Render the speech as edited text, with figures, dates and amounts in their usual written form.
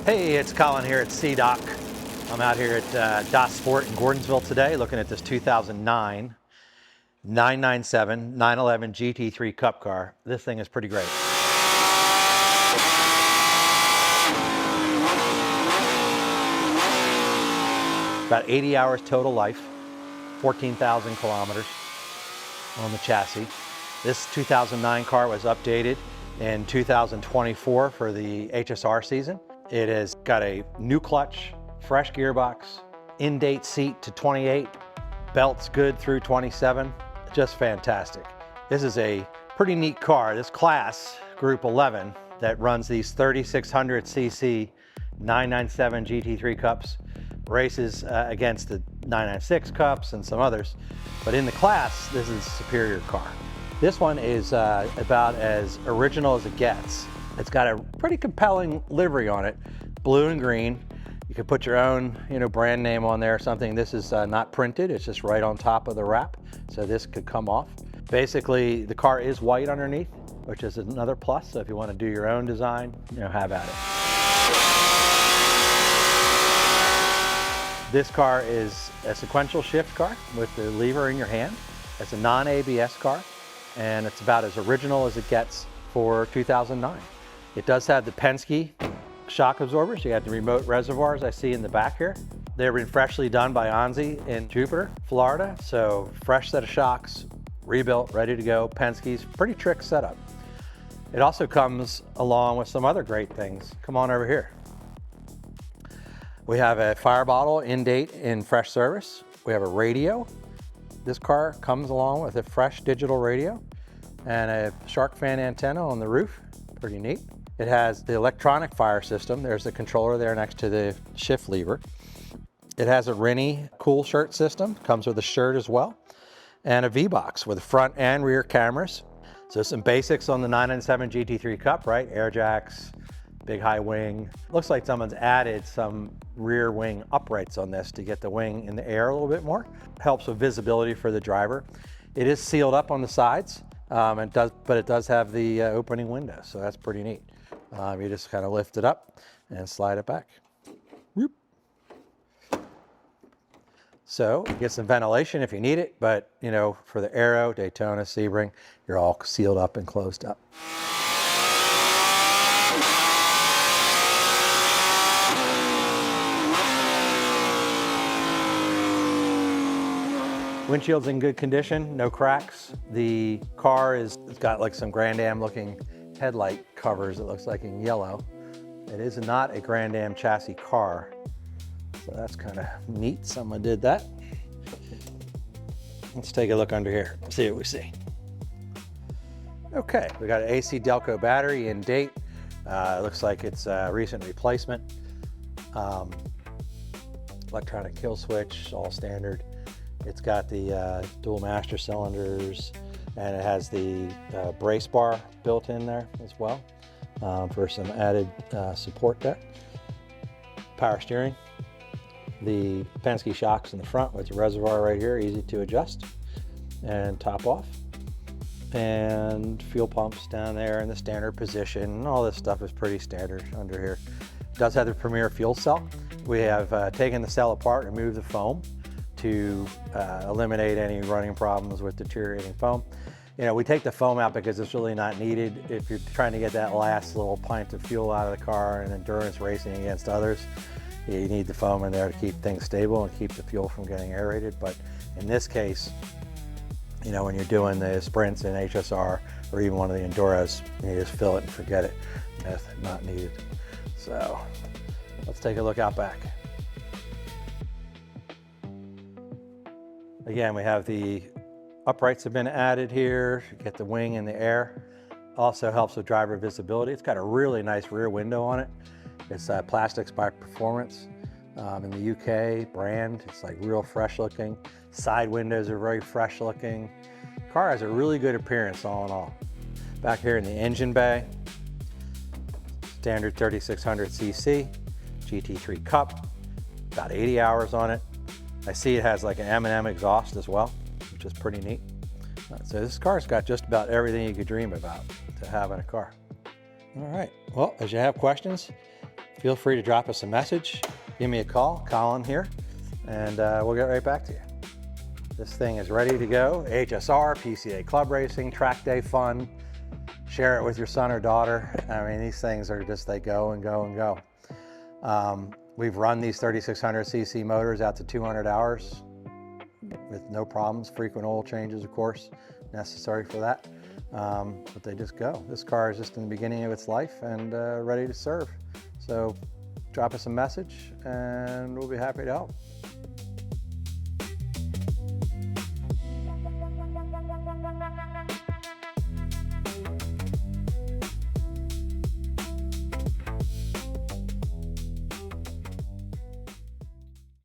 Hey, it's Colin here at C-Doc. I'm out here at Dot Sport in Gordonsville today looking at this 2009 997 911 GT3 Cup car. This thing is pretty great. About 80 hours total life, 14,000 kilometers on the chassis. This 2009 car was updated in 2024 for the HSR season. It has got a new clutch, fresh gearbox, in-date seat to 28, belts good through 27, just fantastic. This is a pretty neat car. This class, Group 11, that runs these 3600cc 997 GT3 Cups, races against the 996 Cups and some others. But in the class, this is a superior car. This one is about as original as it gets. It's got a pretty compelling livery on it, blue and green. You could put your own, brand name on there or something. This is not printed, it's just right on top of the wrap. So this could come off. Basically, the car is white underneath, which is another plus. So if you want to do your own design, have at it. This car is a sequential shift car with the lever in your hand. It's a non-ABS car, and it's about as original as it gets for 2009. It does have the Penske shock absorbers. You got the remote reservoirs I see in the back here. They've been freshly done by Onzi in Jupiter, Florida. So fresh set of shocks, rebuilt, ready to go. Penske's pretty trick setup. It also comes along with some other great things. Come on over here. We have a fire bottle in date in fresh service. We have a radio. This car comes along with a fresh digital radio and a shark fin antenna on the roof. Pretty neat. It has the electronic fire system. There's the controller there next to the shift lever. It has a Rennie cool shirt system. Comes with a shirt as well. And a V-Box with front and rear cameras. So some basics on the 997 GT3 Cup, right? Air jacks, big high wing. Looks like someone's added some rear wing uprights on this to get the wing in the air a little bit more. Helps with visibility for the driver. It is sealed up on the sides, but it does have the opening window, so that's pretty neat. You just kind of lift it up and slide it back. Whoop. So you get some ventilation if you need it, but for the Aero, Daytona, Sebring, you're all sealed up and closed up. Windshield's in good condition, no cracks. The car it's got like some Grand Am looking headlight covers, it looks like in yellow. It is not a Grand Am chassis car, so that's kind of neat, someone did that. Let's take a look under here, see what we see. Okay, we got an AC Delco battery in date. It looks like it's a recent replacement. Electronic kill switch, all standard. It's got the dual master cylinders, and it has the brace bar built in there as well for some added support there. Power steering. The Penske shocks in the front with the reservoir right here, easy to adjust and top off. And fuel pumps down there in the standard position. All this stuff is pretty standard under here. It does have the Premier fuel cell. We have taken the cell apart, removed the foam to eliminate any running problems with deteriorating foam. We take the foam out because it's really not needed. If you're trying to get that last little pint of fuel out of the car in endurance racing against others, you need the foam in there to keep things stable and keep the fuel from getting aerated. But in this case, when you're doing the sprints in HSR or even one of the Enduros, you just fill it and forget it. That's not needed. So let's take a look out back. Again, we have the uprights have been added here. You get the wing in the air. Also helps with driver visibility. It's got a really nice rear window on it. It's Plastics by Performance in the UK brand. It's like real fresh looking. Side windows are very fresh looking. Car has a really good appearance all in all. Back here in the engine bay, standard 3600cc GT3 Cup, about 80 hours on it. I see it has like an M&M exhaust as well, which is pretty neat. So this car's got just about everything you could dream about to have in a car. All right, well, as you have questions, feel free to drop us a message. Give me a call, Colin here, and we'll get right back to you. This thing is ready to go. HSR, PCA club racing, track day fun. Share it with your son or daughter. I mean, these things are just, they go and go and go. We've run these 3600cc motors out to 200 hours with no problems. Frequent oil changes, of course, necessary for that. But they just go. This car is just in the beginning of its life and ready to serve. So drop us a message and we'll be happy to help.